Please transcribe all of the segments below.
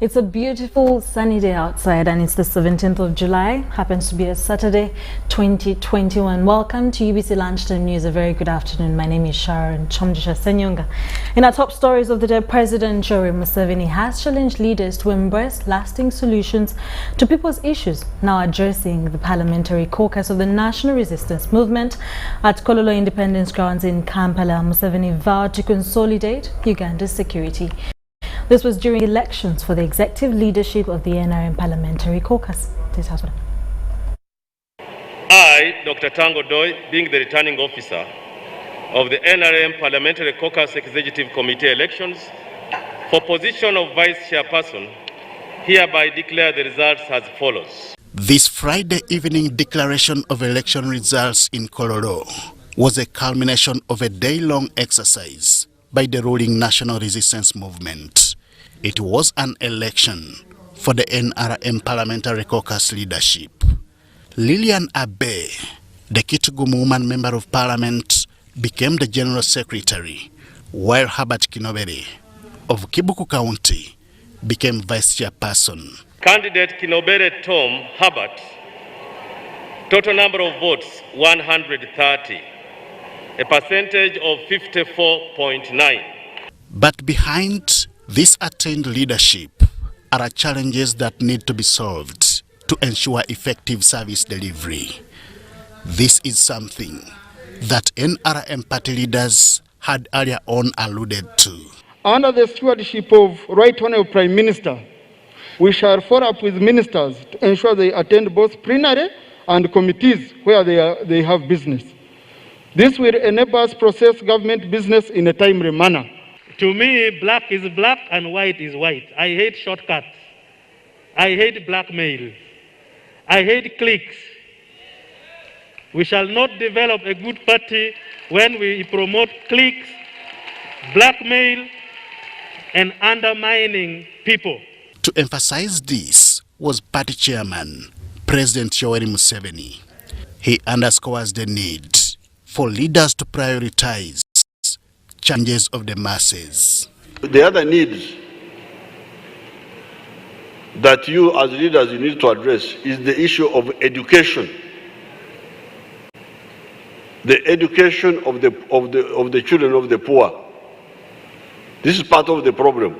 It's a beautiful sunny day outside and it's the 17th of July. Happens to be a Saturday, 2021. Welcome to UBC Lunchtime News. A very good afternoon. My name is Sharon. Kyomugisha. In our top stories of the day, President Sharon has challenged leaders to embrace lasting solutions to people's issues. Now addressing the parliamentary caucus of the National Resistance Movement at Kololo Independence Grounds in Kampala, Museveni vowed to consolidate Uganda's security. This was during elections for the executive leadership of the NRM Parliamentary Caucus. This has I, Dr. Tango Doi, being the returning officer of the NRM Parliamentary Caucus Executive Committee elections for position of Vice Chairperson, hereby declare the results as follows. This Friday evening declaration of election results in Kololo was a culmination of a day-long exercise by the ruling National Resistance Movement. It was an election for the NRM Parliamentary Caucus leadership. Lillian Abe, the Kitugumu woman member of Parliament, became the General Secretary, while Herbert Kinobere of Kibuku County became Vice Chairperson. Candidate Kinobere Tom Herbert, total number of votes 130, a percentage of 54.9. But behind this attained leadership are challenges that need to be solved to ensure effective service delivery. This is something that NRM party leaders had earlier on alluded to. Under the stewardship of Right Honourable Prime Minister, we shall follow up with ministers to ensure they attend both plenary and committees where they have business. This will enable us to process government business in a timely manner. To me, black is black and white is white. I hate shortcuts. I hate blackmail. I hate cliques. We shall not develop a good party when we promote cliques, blackmail, and undermining people. To emphasize this was party chairman, President Yoweri Museveni. He underscores the need for leaders to prioritize challenges of the masses. The other needs that you as leaders you need to address is the issue of education. The education of the children of the poor. This is part of the problem.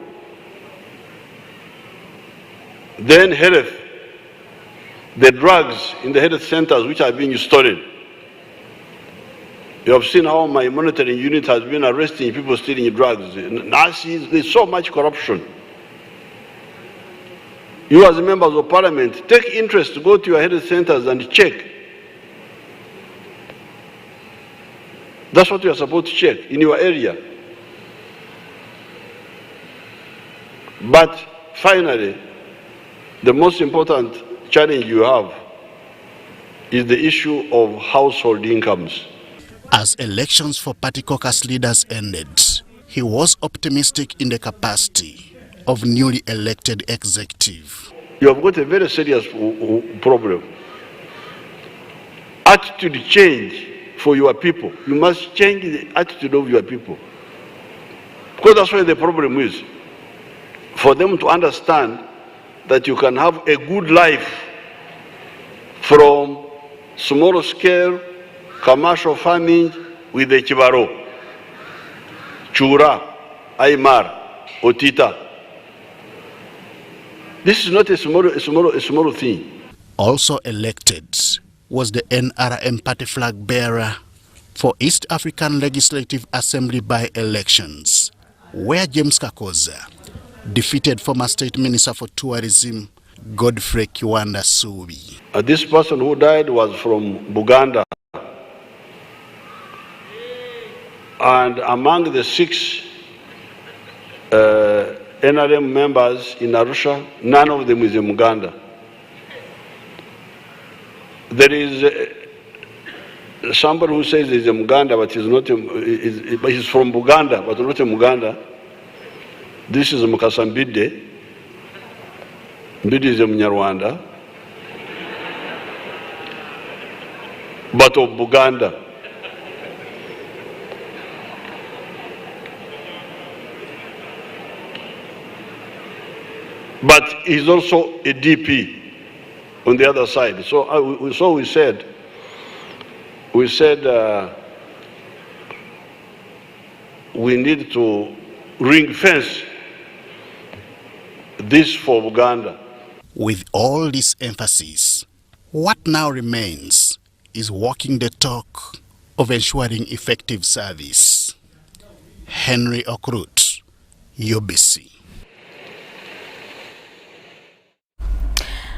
Then health, the drugs in the health centers which are being stolen. You have seen how my monitoring unit has been arresting people stealing drugs. There's so much corruption. You as members of parliament, take interest to go to your health centers and check. That's what you are supposed to check in your area. But finally, the most important challenge you have is the issue of household incomes. As elections for party caucus leaders ended, he was optimistic in the capacity of newly elected executive. You have got a very serious problem. Attitude change for your people. You must change the attitude of your people. Because that's where the problem is. For them to understand that you can have a good life from small scale commercial farming with the Chibaro, Chura, Aymar, Otita. This is not a small thing. Also elected was the NRM party flag bearer for East African Legislative Assembly by-elections, where James Kakoza defeated former State Minister for Tourism, Godfrey Kiwanda Subi. This person who died was from Buganda. And among the 6 NRM members in Arusha, none of them is in Uganda. There is somebody who says he's in Uganda, but he's not. He's from Buganda, but not in Uganda. This is Mukasa Mbide. Mbide is a Mnyarwanda, but of Buganda. but he's also a DP on the other side. So we said we need to ring fence this for Uganda. With all this emphasis, what now remains is walking the talk of ensuring effective service. Henry Okrut, UBC.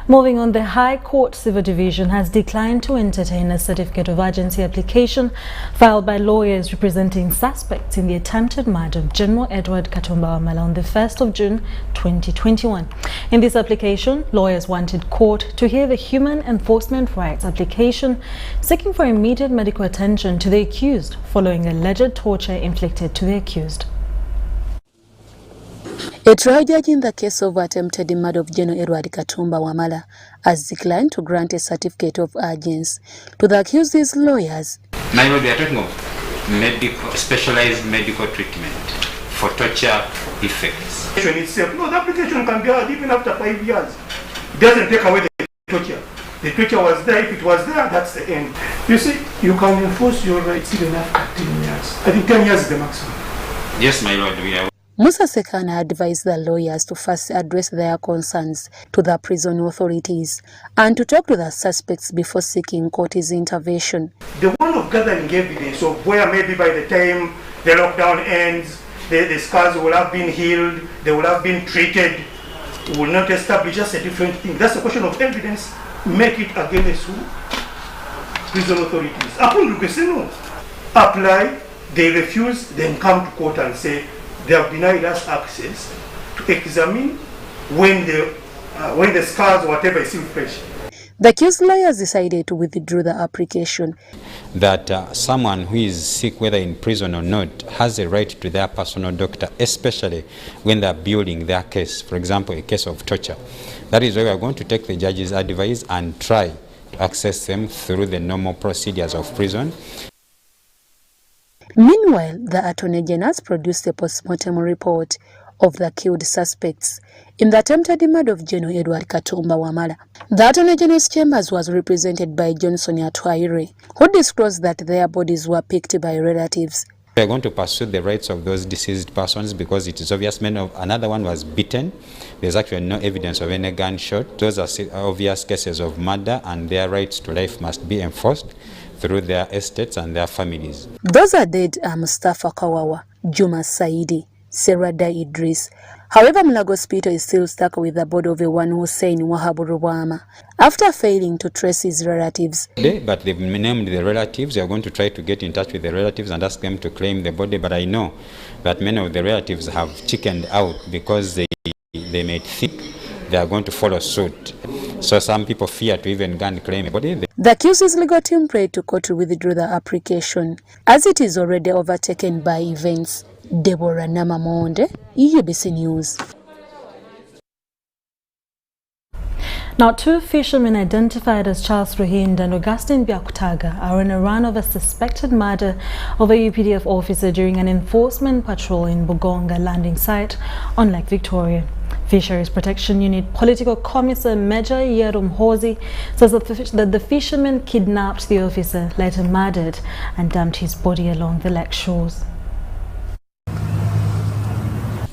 Moving on, the High Court Civil Division has declined to entertain a certificate of urgency application filed by lawyers representing suspects in the attempted murder of General Edward Katumba Wamala on the 1st of June 2021. In this application, lawyers wanted court to hear the Human Enforcement Rights application seeking for immediate medical attention to the accused following alleged torture inflicted to the accused. A trial judge in the case of attempted murder of General Edward Katumba Wamala has declined to grant a certificate of urgency to the accused's lawyers. Now we are talking of specialized medical treatment for torture effects. No, the application can be heard even after 5 years. It doesn't take away the torture. The torture was there. If it was there, that's the end. You see, you can enforce your rights even after 10 years. I think 10 years is the maximum. Yes, my lord, we are. Musa Sekana advised the lawyers to first address their concerns to the prison authorities and to talk to the suspects before seeking court's intervention. The one of gathering evidence of where maybe by the time the lockdown ends, the scars will have been healed, they will have been treated, will not establish just a different thing. That's a question of evidence. Make it against who? Prison authorities. Apply, they refuse, then come to court and say, they have denied us access to examine when the scars or whatever is still fresh. The accused lawyers decided to withdraw the application. That someone who is sick, whether in prison or not, has a right to their personal doctor, especially when they are building their case, for example, a case of torture. That is why we are going to take the judge's advice and try to access them through the normal procedures of prison. Meanwhile, the Attorney General has produced a post-mortem report of the killed suspects in the attempted murder of General Edward Katumba Wamala. The Attorney General's chambers was represented by Johnson Atwaire, who disclosed that their bodies were picked by relatives. We are going to pursue the rights of those deceased persons because it is obvious another one was beaten. There's actually no evidence of any gunshot. Those are obvious cases of murder, and their rights to life must be enforced through their estates and their families. Those are dead are Mustafa Kawawa, Juma Saidi, Serada Idris. However, Mulago Hospital is still stuck with the body of one Hussein Wahabu Rubama after failing to trace his relatives. But they've named the relatives. They are going to try to get in touch with the relatives and ask them to claim the body. But I know that many of the relatives have chickened out because they may think they are going to follow suit. So some people fear to even go and claim a body. The accused's legal team prayed to court to withdraw the application as it is already overtaken by events. Deborah Namamonde, UBC News. Now, two fishermen identified as Charles Ruhinda and Augustine Byakutaga are on a run of a suspected murder of a UPDF officer during an enforcement patrol in Bugonga landing site on Lake Victoria. Fisheries Protection Unit Political Commissar Major Yerum Hosi says that the fishermen kidnapped the officer, later murdered, and dumped his body along the lake shores.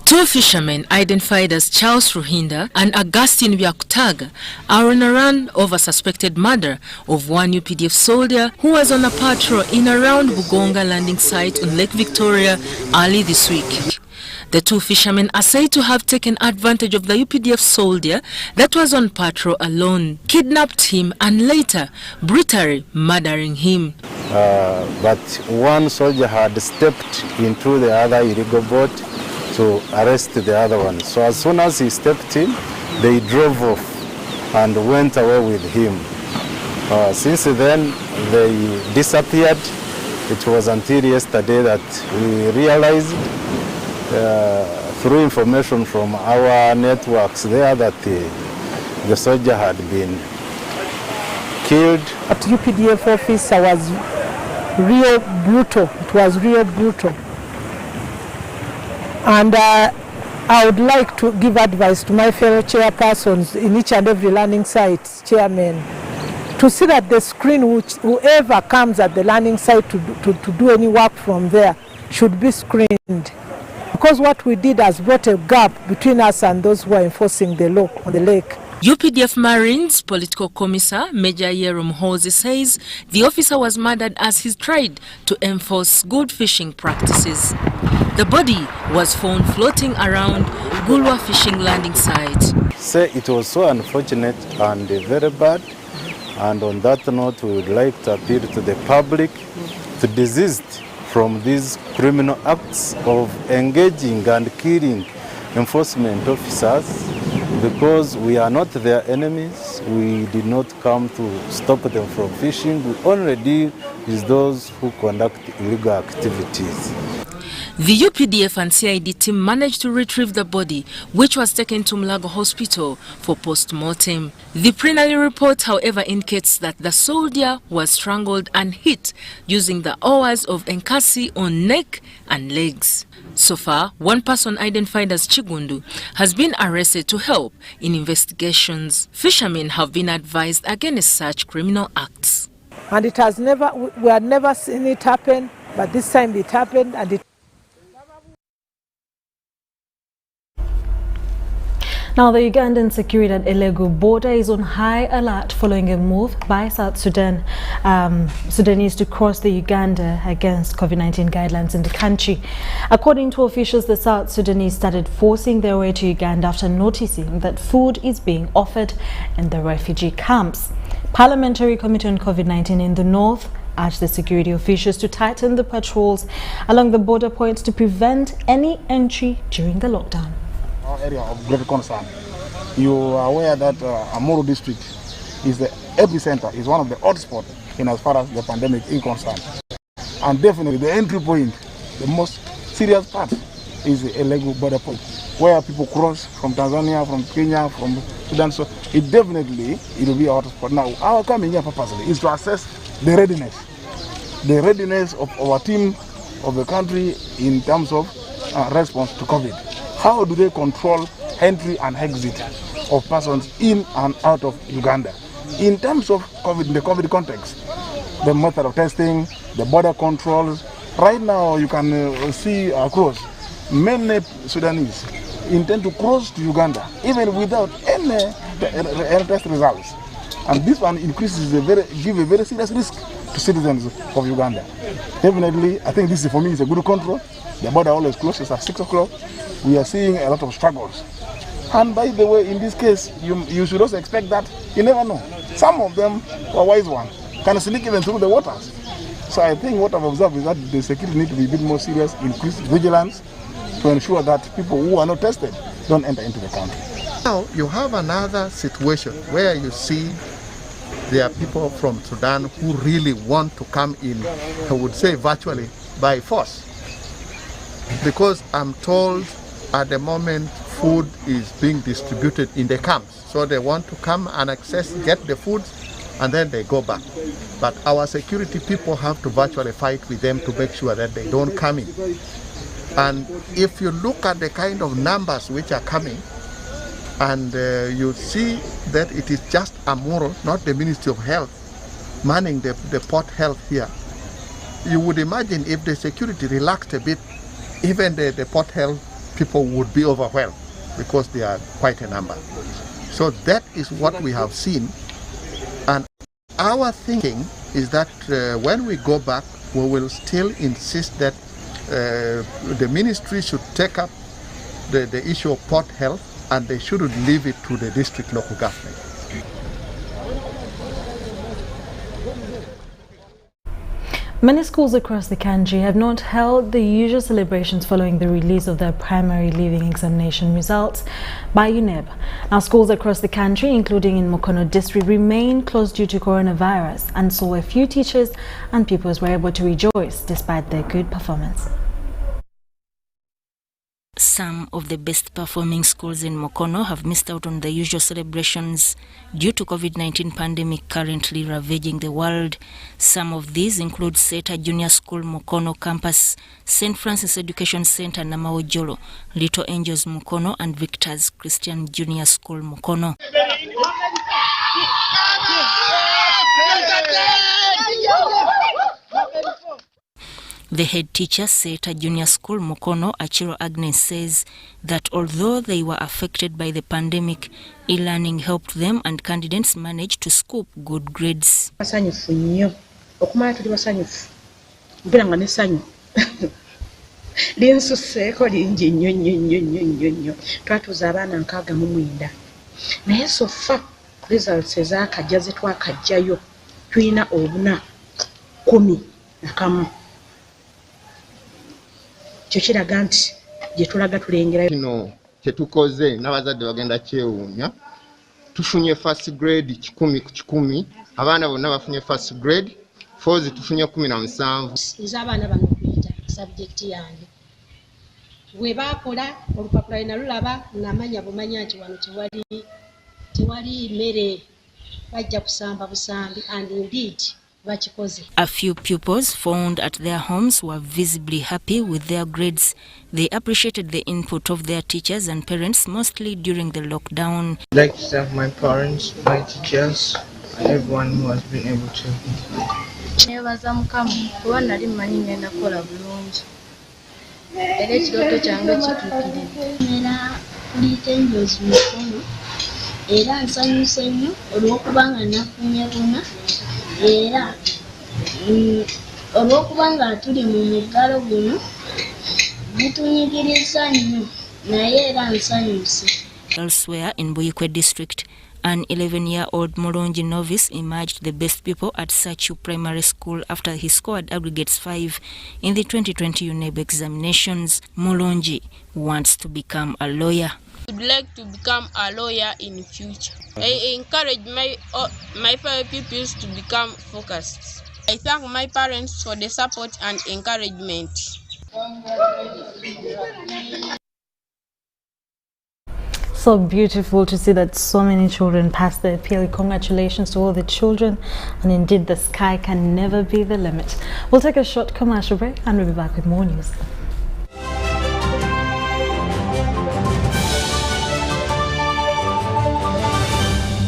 Two fishermen identified as Charles Ruhinda and Augustine Byakutaga are on a run over suspected murder of one UPDF soldier who was on a patrol in around Bugonga landing site on Lake Victoria early this week. The two fishermen are said to have taken advantage of the UPDF soldier that was on patrol alone, kidnapped him and later brutally murdering him. But one soldier had stepped into the other illegal boat to arrest the other one. So as soon as he stepped in, they drove off and went away with him. Since then, they disappeared. It was until yesterday that we realized through information from our networks there that the soldier had been killed. At UPDF officer was real brutal. It was real brutal. And I would like to give advice to my fellow chairpersons in each and every learning site, chairmen, to see that the screen, which whoever comes at the learning site to do any work from there, should be screened. Because what we did has brought a gap between us and those who are enforcing the law on the lake. UPDF Marines Political Commissar Major Yerom Hosi says the officer was murdered as he tried to enforce good fishing practices. The body was found floating around Gulwa fishing landing site. Say it was so unfortunate and very bad, and on that note we would like to appeal to the public to desist from these criminal acts of engaging and killing enforcement officers, because we are not their enemies. We did not come to stop them from fishing. We only deal with those who conduct illegal activities. The UPDF and CID team managed to retrieve the body, which was taken to Mulago Hospital for post-mortem. The preliminary report, however, indicates that the soldier was strangled and hit using the oars of Nkasi on neck and legs. So far, one person identified as Chigundu has been arrested to help in investigations. Fishermen have been advised against such criminal acts. And it has never, we had never seen it happen, but this time it happened, and it. Now, the Ugandan security at Elegu border is on high alert following a move by South Sudanese to cross the Uganda against COVID-19 guidelines in the country. According to officials, the South Sudanese started forcing their way to Uganda after noticing that food is being offered in the refugee camps. Parliamentary Committee on COVID-19 in the north urged the security officials to tighten the patrols along the border points to prevent any entry during the lockdown. Our area of great concern. You are aware that Amuru district is the epicenter, is one of the hotspots in as far as the pandemic is concerned. And definitely the entry point, the most serious part, is the Elegu border point, where people cross from Tanzania, from Kenya, from Sudan. So it will be a hotspot. Now, our coming here purposely is to assess the readiness of our team of the country in terms of response to COVID. How do they control entry and exit of persons in and out of Uganda? In terms of COVID, the COVID context, the method of testing, the border controls. Right now, you can see across many Sudanese intend to cross to Uganda even without any test results, and this one increases give a very serious risk to citizens of Uganda. Definitely, I think this for me is a good control. The border always closes at 6 o'clock. We are seeing a lot of struggles. And by the way, in this case, you should also expect that you never know. Some of them, a wise one, can sneak even through the waters. So I think what I've observed is that the security need to be a bit more serious, increase vigilance to ensure that people who are not tested don't enter into the country. Now you have another situation where you see there are people from Sudan who really want to come in, I would say virtually by force. Because I'm told at the moment food is being distributed in the camps. So they want to come and get the food, and then they go back. But our security people have to virtually fight with them to make sure that they don't come in. And if you look at the kind of numbers which are coming, and you see that it is just Amuro, not the Ministry of Health, manning the port health here, you would imagine if the security relaxed a bit, even the port health people would be overwhelmed because they are quite a number. So that is what we have seen. And our thinking is that when we go back, we will still insist that the ministry should take up the issue of port health, and they shouldn't leave it to the district local government. Many schools across the country have not held the usual celebrations following the release of their primary leaving examination results by UNEB. Now, schools across the country, including in Mukono district, remain closed due to coronavirus, and so a few teachers and pupils were able to rejoice despite their good performance. Some of the best performing schools in Mukono have missed out on the usual celebrations due to COVID-19 pandemic currently ravaging the world. Some of these include Seta Junior School Mukono Campus, St. Francis Education Center Namawojolo, Little Angels Mukono and Victor's Christian Junior School Mukono. The head teacher, Seta Junior School Mukono, Achiro Agnes, says that although they were affected by the pandemic, e-learning helped them and candidates managed to scoop good grades. Kino tetukoze n'abazadde bagenda kyewuunya tufunye first grade 10 ku 10 abaana bonna bafunye first grade fozi tufunye 17 iz'abaana bano kuyita subject yange we bakola olupapula lina lulaba namanya bumanya nti wano tewali mmere bajja kusamba busambi and indeed a few pupils found at their homes were visibly happy with their grades. They appreciated the input of their teachers and parents, mostly during the lockdown. I'd like to thank my parents, my teachers, and everyone who has been able to. Era nsanyuse nnyo olw'okubanga nafunye buna era olw'okubanga tuli mu muggalo guno gutunyigiriza nnyo naye era nsanyuse. Elsewhere in Buyikwe district, an 11-year-old Mulungi novice emerged the best pupil at Sachu Primary School after he scored aggregates 5 in the 2020 UNEB examinations. Mulungi wants to become a lawyer. I would like to become a lawyer in future. I encourage my fellow pupils to become focused. I thank my parents for the support and encouragement. So beautiful to see that so many children passed their PLE. Congratulations to all the children, and indeed the sky can never be the limit. We'll take a short commercial break and we'll be back with more news.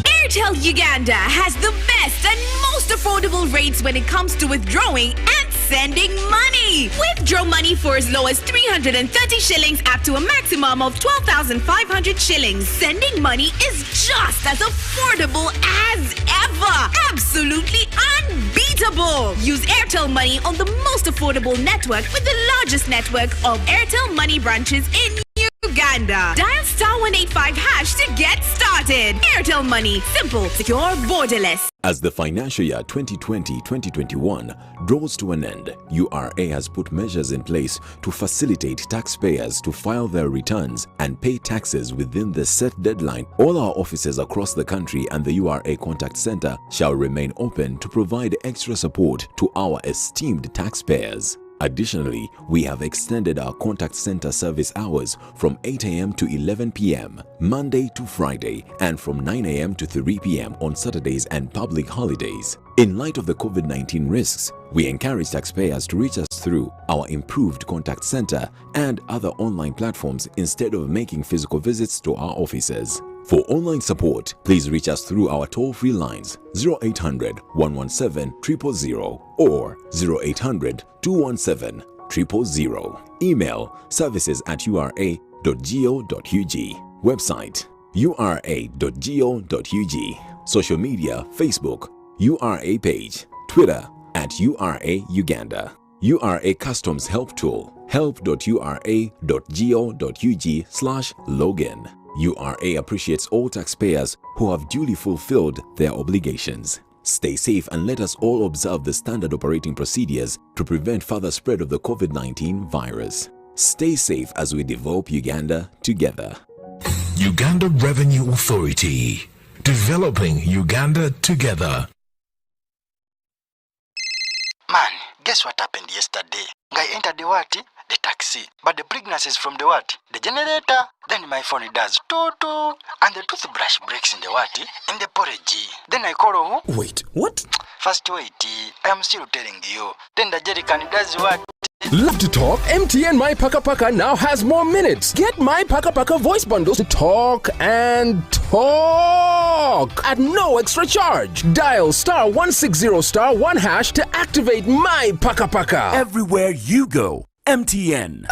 Airtel Uganda has the best and most affordable rates when it comes to withdrawing and sending money. Withdraw money for as low as 330 shillings up to a maximum of 12,500 shillings. Sending money is just as affordable as ever. Absolutely unbeatable. Use Airtel Money on the most affordable network with the largest network of Airtel Money branches in Uganda. Dial *185# to get started. Airtel Money. Simple, secure, borderless. As the financial year 2020-2021 draws to an end, URA has put measures in place to facilitate taxpayers to file their returns and pay taxes within the set deadline. All our offices across the country and the URA Contact Center shall remain open to provide extra support to our esteemed taxpayers. Additionally, we have extended our contact center service hours from 8 a.m. to 11 p.m. Monday to Friday and from 9 a.m. to 3 p.m. on Saturdays and public holidays. In light of the COVID-19 risks, we encourage taxpayers to reach us through our improved contact center and other online platforms instead of making physical visits to our offices. For online support, please reach us through our toll-free lines 0800 117 000 or 0800 217 000. Email services@ura.go.ug. Website ura.go.ug. Social media Facebook URA page, Twitter @URA Uganda. URA Customs Help Tool help.ura.go.ug/login. URA appreciates all taxpayers who have duly fulfilled their obligations. Stay safe and let us all observe the standard operating procedures to prevent further spread of the COVID-19 virus. Stay safe as we develop Uganda together. Uganda Revenue Authority, developing Uganda together. Man, guess what happened yesterday? I entered the what? the taxi. But the pregnancy is from the what? The generator. Then my phone does toto. And the toothbrush breaks in the what? In the porridge. Then I call who? Wait, what? First wait. I am still telling you. Then the jerrycan does what? Love to talk? MTN My Paka Paka now has more minutes. Get My Paka Paka voice bundles to talk and talk at no extra charge. Dial *160*1# to activate My Paka Paka. Everywhere you go, MTN.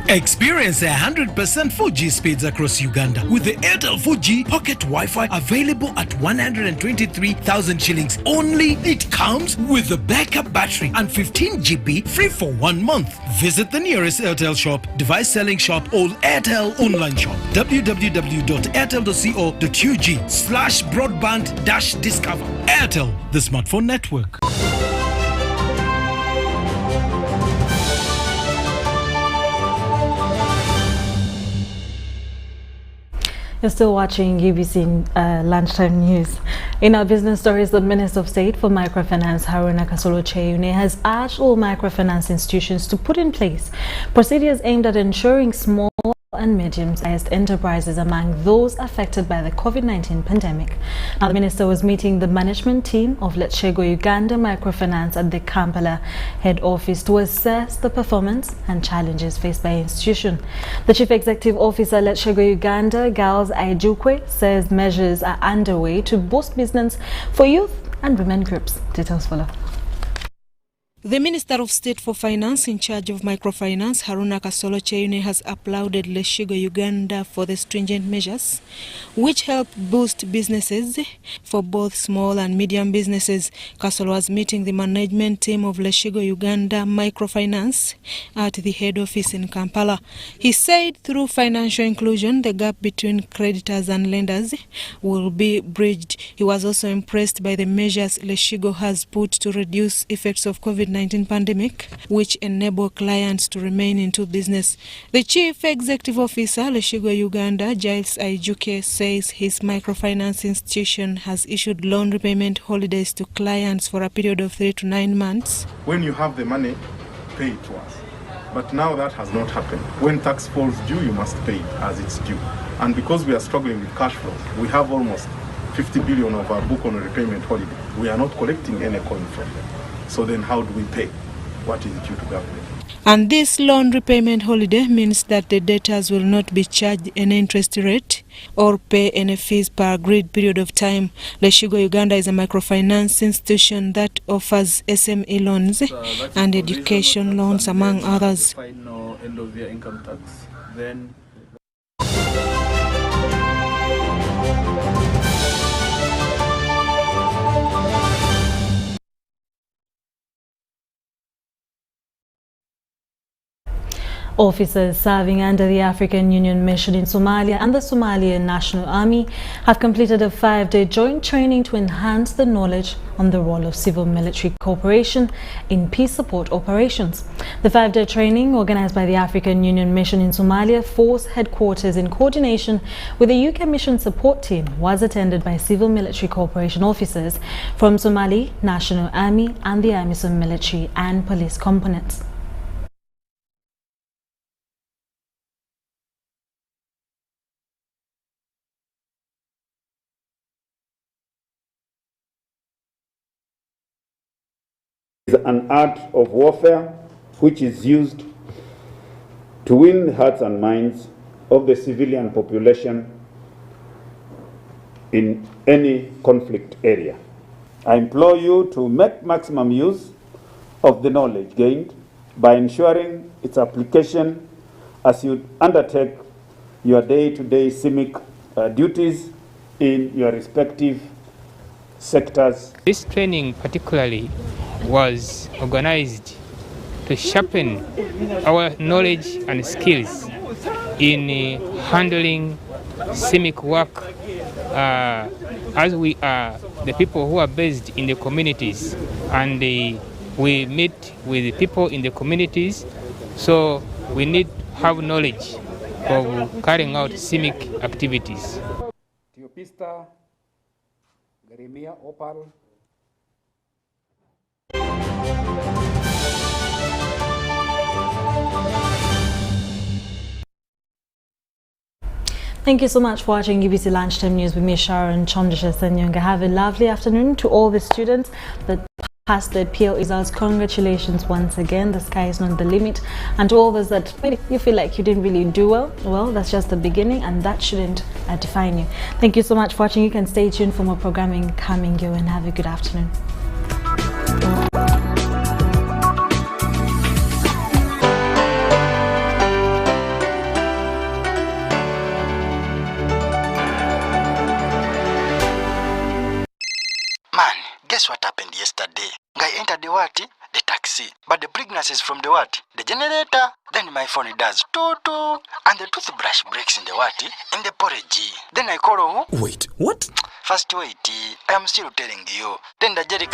Experience 100% 4G speeds across Uganda with the Airtel 4G Pocket Wi-Fi available at 123,000 shillings only. It comes with a backup battery and 15 GB free for 1 month. Visit the nearest Airtel shop, device selling shop or Airtel online shop. www.airtel.co.ug/broadband-discover. Airtel, the smartphone network. You're still watching UBC Lunchtime News. In our business stories, the Minister of State for Microfinance, Sharon has urged all microfinance institutions to put in place procedures aimed at ensuring small and medium-sized enterprises among those affected by the COVID-19 pandemic. Now, the minister was meeting the management team of Let's Go Uganda Microfinance at the Kampala head office to assess the performance and challenges faced by the institution. The chief executive officer Let's Go Uganda, Gals Aijukwe, says measures are underway to boost business for youth and women groups. Details follow. The Minister of State for Finance in charge of microfinance, Haruna Kasolo Cheyune, has applauded Leshigo Uganda for the stringent measures which help boost businesses for both small and medium businesses. Kasolo was meeting the management team of Leshigo Uganda Microfinance at the head office in Kampala. He said through financial inclusion, the gap between creditors and lenders will be bridged. He was also impressed by the measures Leshigo has put to reduce effects of COVID-19 pandemic, which enable clients to remain into business. The Chief Executive Officer, Leshigo Uganda, Giles Aijuke, says his microfinance institution has issued loan repayment holidays to clients for a period of 3 to 9 months. When you have the money, pay it to us. But now that has not happened. When tax falls due, you must pay it as it's due. And because we are struggling with cash flow, we have almost 50 billion of our book on a repayment holiday. We are not collecting any coin from them. So then how do we pay what is due to government? And this loan repayment holiday means that the debtors will not be charged an interest rate or pay any fees per agreed period of time. Leshigo Uganda is a microfinance institution that offers SME loans and education loans, among others. Final end of year income tax. Then Officers serving under the African Union mission in Somalia and the Somalian National Army have completed a 5-day joint training to enhance the knowledge on the role of civil-military cooperation in peace support operations. The 5-day training, organized by the African Union mission in Somalia Force Headquarters in coordination with the UK Mission Support Team, was attended by civil-military cooperation officers from Somali National Army and the AMISOM military and police components. An art of warfare which is used to win the hearts and minds of the civilian population in any conflict area. I implore you to make maximum use of the knowledge gained by ensuring its application as you undertake your day-to-day civic duties in your respective sectors. This training particularly was organized to sharpen our knowledge and skills in handling civic work as we are the people who are based in the communities, and we meet with people in the communities, so we need to have knowledge of carrying out civic activities. Teopista, Garimia, Opal. Thank you so much for watching UBC Lunchtime News with me, Sharon, Kyomugisha, Senyonga. Have a lovely afternoon to all the students that passed their PO results. Congratulations once again. The sky is not the limit. And to all those that maybe you feel like you didn't really do well, that's just the beginning, and that shouldn't define you. Thank you so much for watching. You can stay tuned for more programming coming your way, and have a good afternoon. Guess what happened yesterday? I entered the what? The taxi. But the pregnancy is from the what? The generator. Then my phone does toot, and the toothbrush breaks in the what? In the porridge. Then I call who? Wait, what? First wait. I am still telling you. Then the jerrycan